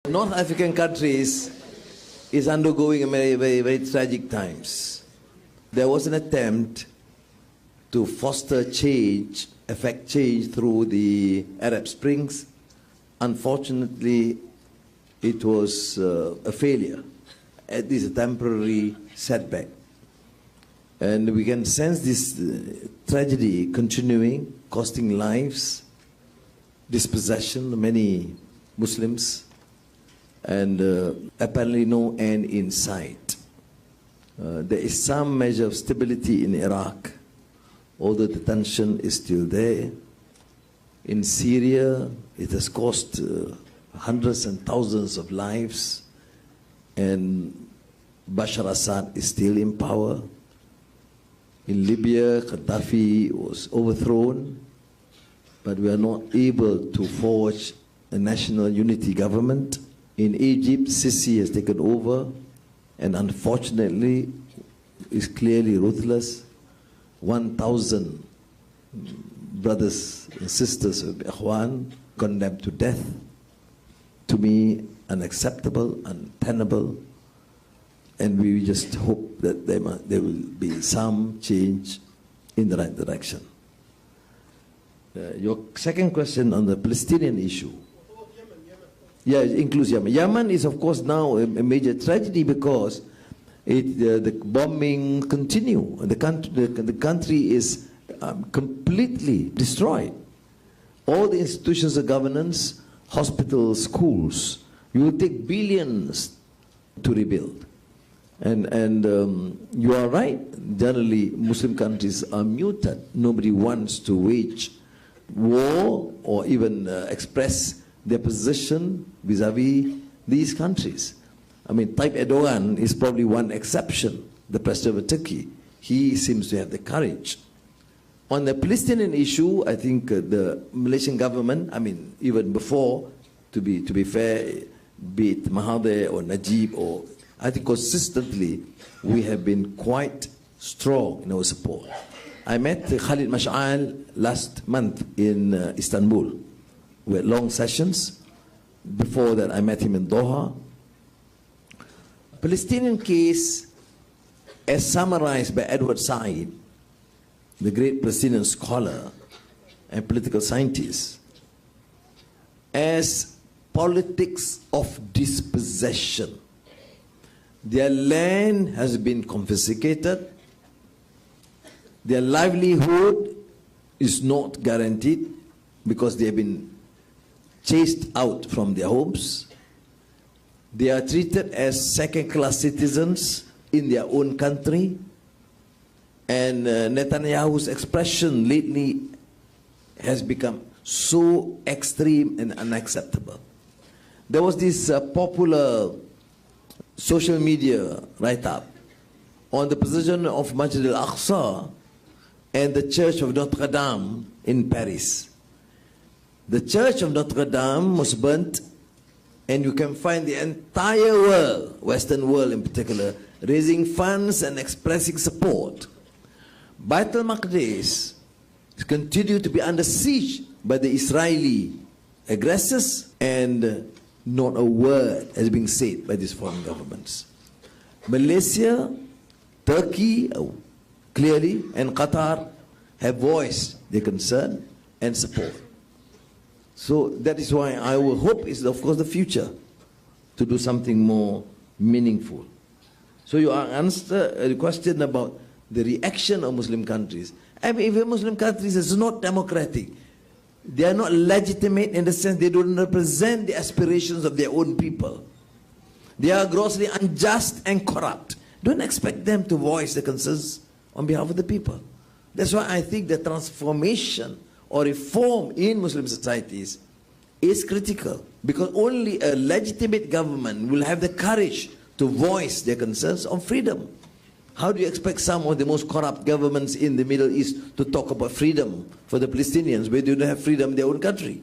North African countries is undergoing a very tragic times. There was an attempt to foster change, effect change through the Arab Springs. Unfortunately, it was a failure, at least a temporary setback. And we can sense this tragedy continuing, costing lives, dispossession of many Muslims, and apparently no end in sight. There is some measure of stability in Iraq, although the tension is still there. In Syria, it has cost hundreds and thousands of lives, and Bashar Assad is still in power. In Libya, Gaddafi was overthrown, but we are not able to forge a national unity government. In Egypt, Sisi has taken over, and unfortunately is clearly ruthless. 1,000 brothers and sisters of Ikhwan condemned to death. To me, unacceptable, untenable, and we just hope that there will be some change in the right direction. Your second question on the Palestinian issue. Yeah, it includes Yemen. Yemen is, of course, now a major tragedy because the bombing continue. The country is completely destroyed. All the institutions of governance, hospitals, schools, you will take billions to rebuild. And you are right, generally Muslim countries are muted. Nobody wants to wage war or even express their position vis-a-vis these countries. I mean, Tayyip Erdogan is probably one exception, the president of Turkey. He seems to have the courage. On the Palestinian issue, I think the Malaysian government, I mean, even before, to be fair, be it Mahathir or Najib, or I think consistently we have been quite strong in our support. I met Khalid Mash'al last month in Istanbul. We had long sessions. Before that, I met him in Doha. Palestinian case, as summarized by Edward Said, the great Palestinian scholar and political scientist, as politics of dispossession. Their land has been confiscated. Their livelihood is not guaranteed because they have been chased out from their homes. They are treated as second-class citizens in their own country. And Netanyahu's expression lately has become so extreme and unacceptable. There was this popular social media write-up on the position of Masjid al-Aqsa and the Church of Notre Dame in Paris. The Church of Notre Dame was burnt, and you can find the entire world, Western world in particular, raising funds and expressing support. Bait al-Maqdis continued to be under siege by the Israeli aggressors, and not a word has been said by these foreign governments. Malaysia, Turkey, clearly, and Qatar have voiced their concern and support. So that is why our hope is, of course, the future, to do something more meaningful. So you answer a question about the reaction of Muslim countries. I mean, if Muslim countries is not democratic, they are not legitimate in the sense they don't represent the aspirations of their own people. They are grossly unjust and corrupt. Don't expect them to voice their concerns on behalf of the people. That's why I think the transformation or reform in Muslim societies is critical, because only a legitimate government will have the courage to voice their concerns on freedom. How do you expect some of the most corrupt governments in the Middle East to talk about freedom for the Palestinians where they don't have freedom in their own country?